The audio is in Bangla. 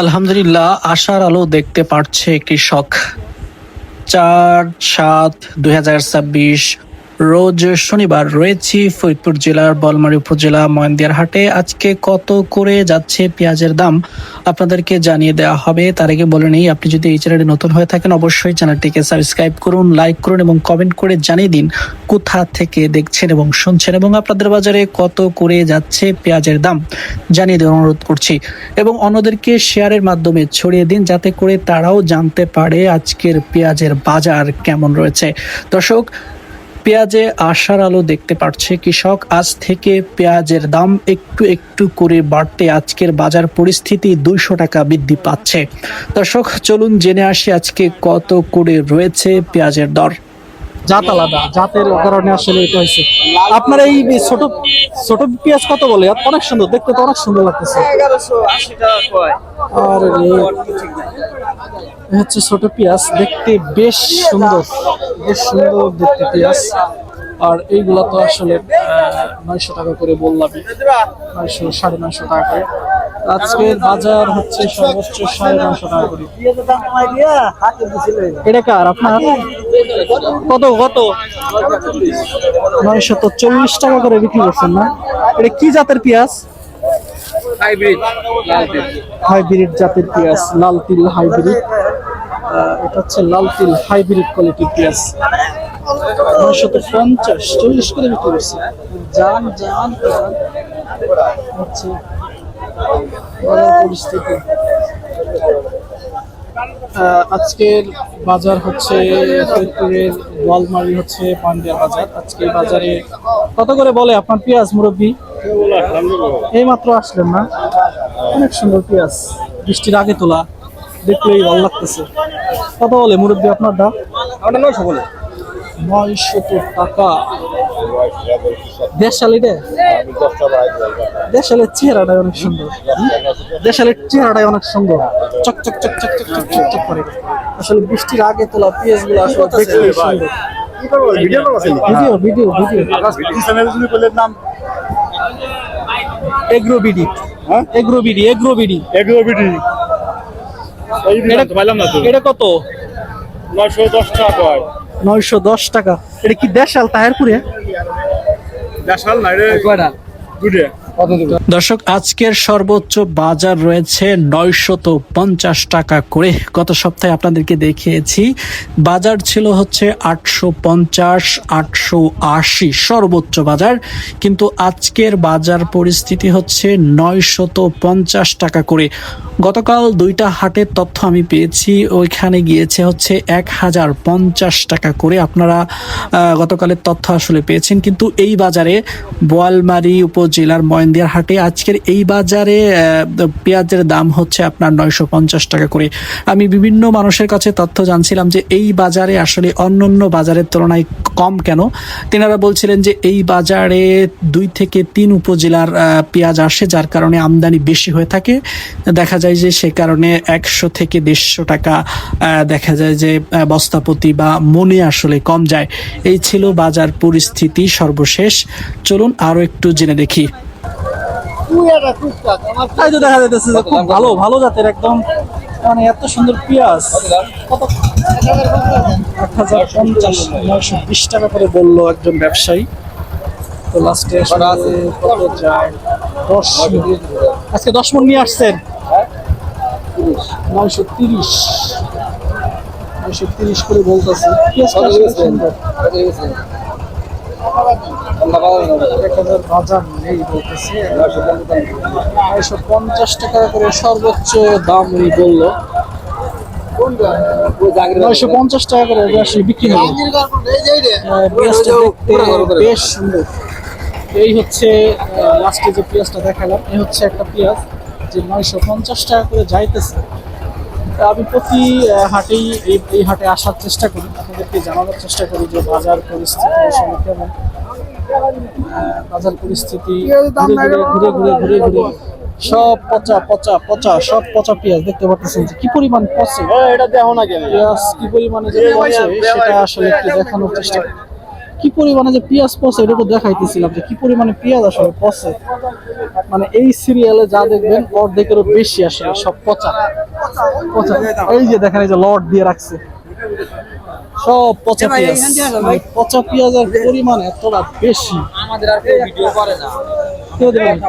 আলহামদুলিল্লাহ, আশার আলো দেখতে পাচ্ছে কৃষক। 4/7/2026 রোজ শনিবার রয়েছি ফরিদপুর জেলার বলমারী উপজেলা ময়নদিয়ার হাটে। আজকে কত করে যাচ্ছে পেঁয়াজের দাম আপনাদেরকে জানিয়ে দেওয়া হবে। তার আগে বলে নেই, আপনি যদি এই চ্যানেলে নতুন হয়ে থাকেন অবশ্যই চ্যানেলটিকে সাবস্ক্রাইব করুন, লাইক করুন এবং কমেন্ট করে জানিয়ে দিন কোথা থেকে দেখছেন এবং শুনছেন, এবং আপনাদের বাজারে কত করে যাচ্ছে পেঁয়াজের দাম জানিয়ে দেওয়ার অনুরোধ করছি। এবং অন্যদেরকে শেয়ারের মাধ্যমে ছড়িয়ে দিন যাতে করে তারাও জানতে পারে আজকের পেঁয়াজের বাজার কেমন রয়েছে। দর্শক, পেঁয়াজে আশার আলো দেখতে পাচ্ছে কৃষক। আজ থেকে পেঁয়াজের দাম একটু একটু করে বাড়তে আজকের বাজার পরিস্থিতি 200 টাকা বৃদ্ধি পাচ্ছে। দর্শক, চলুন জেনে আসি আজকে কত করে রয়েছে পেঁয়াজের দর। জাত আলাদা, জাতের কারণে আসলে এটা হয়েছে। আপনার এই ছোট ছোট পেঁয়াজ কত বলে? অনেক সুন্দর দেখতে, তো অনেক সুন্দর লাগতেছে। 1180 টাকা কয়। আর এই হচ্ছে ছোট পেঁয়াজ, দেখতে বেশ সুন্দর, বেশ সুন্দর দেখতে পেঁয়াজ। আর এইগুলা তো আসলে 900 টাকা করে বললাম, 900 950 টাকা করে। আজকের বাজার হচ্ছে সর্বোচ্চ 950 টাকা করে। এটা কার আপনার? কত কত? 940 টাকা করে বিক্রি করছেন না? এটা কি জাতের পেঁয়াজ? হাইব্রিড জাতের পেঁয়াজ, লাল তিল হাইব্রিড। এটা হচ্ছে লাল তিল হাইব্রিড কোয়ালিটির পেঁয়াজ। 950 40 করে বিক্রি করছে। জান জান হচ্ছে পরিস্থিতি। আজকের বাজার হচ্ছে ফরিদপুরের বলমারী হচ্ছে পান্ডিয়া বাজার। আজকে বাজারে কত করে বলে আপনার পেঁয়াজ মুরব্বী? এই মাত্র আসলেন না? অনেক সুন্দর পেঁয়াজ, বৃষ্টির আগে তোলা, দেখলেই ভালো লাগতেছে। কত বলে মুরব্বী আপনার দাম? 900 বলে। 900 টাকা। দেশালি রে, দেশালের চেহারাটাই অনেক সুন্দর। দেশালের চেহারাটাই অনেক সুন্দর, চক চক চক চক চক চক চক চক করে। আসলে বৃষ্টির আগে তোলা পেঁয়াজ গুলো আসলে দেখলেই সুন্দর। Video video video AgroBD, AgroBD AgroBD AgroBD. এটা কত? 910 টাকা কয়। 910 টাকা। এটা কি দেশাল তাহেরপুরে? দেশাল না রে, কয়টা? দুইটা। দর্শক, আজকের সর্বোচ্চ বাজার রয়েছে 950 টাকা করে। গত সপ্তাহে আপনাদেরকে দেখিয়েছি বাজার ছিল হচ্ছে 850 880 সর্বোচ্চ বাজার, কিন্তু আজকের বাজার পরিস্থিতি হচ্ছে 950 টাকা করে। গতকাল দুইটা হাটের তথ্য আমি পেয়েছি, ওইখানে গিয়েছে হচ্ছে 1050 টাকা করে। আপনারা গতকালের তথ্য আসলে পেয়েছেন, কিন্তু এই বাজারে বোয়ালমারী উপজেলার ময়নদিয়ার হাটে আজকের এই বাজারে পেঁয়াজের দাম হচ্ছে আপনার 950 টাকা করে। আমি বিভিন্ন মানুষের কাছে তথ্য জানছিলাম যে এই বাজারে আসলে অন্যান্য বাজারের তুলনায় কম কেন। তেনারা বলছিলেন যে এই বাজারে 2 থেকে 3 উপজেলার পেঁয়াজ আসে, যার কারণে আমদানি বেশি হয়ে থাকে। দেখা যায় যে সে কারণে 100 থেকে 150 টাকা দেখা যায় যে বস্তাপতি বা মনে আসলে কম যায়। এই ছিল বাজার পরিস্থিতি সর্বশেষ। চলুন আরো একটু জেনে দেখি। দেখা যাইতেছে যে খুব ভালো ভালো জাতের, একদম মানে এত সুন্দর পেঁয়াজ। কত? 1050 920 টাকা করে বললো একজন ব্যবসায়ী। তো লাস্টে কত যায়? 10 আজকে 10 মণ নিয়ে আসছেন। 930 930 করে বলতেছে। পেঁয়াজটা সুন্দর। 1000 বাজার নেই বলতেছে। 950 টাকা করে সর্বোচ্চ দাম উনি বললো। 950 টাকা করে আসলে বিক্রি হবে। পেঁয়াজটা দেখতে বেশ সুন্দর। এই হচ্ছে লাস্টে যে পেঁয়াজটা দেখালাম, এই হচ্ছে একটা পেঁয়াজ যে 950 টাকা করে যাইতেছে। আমি প্রতি হাটেই এই হাটে আসার চেষ্টা করি, আপনাদেরকে জানানোর চেষ্টা করি যে বাজার পরিস্থিতি আসলে কেমন। বাজার পরিস্থিতি ঘুরে ঘুরে ঘুরে ঘুরে সব পচা পচা পচা, সব পচা পেঁয়াজ দেখতে পাচ্ছেন যে কি পরিমাণ পচে। এটা দেখো না কেন পেঁয়াজ কি পরিমাণে যে পচে সেটা আসলে একটু দেখানোর চেষ্টা করি। কি পরিমাণে যে পেঁয়াজ পচে এটা তো দেখাইতেছিলাম যে কি পরিমাণে পেঁয়াজ আসলে পচে, মানে এই সিরিয়ালে যা দেখবেন অর্ধেকেরও বেশি আসলে সব পচা পচা। এই যে দেখেন এই যে লট দিয়ে রাখছে সব পচা পেঁয়াজ, মানে পচা পেঁয়াজের পরিমাণ এতটা বেশি। কেউ দেবে না।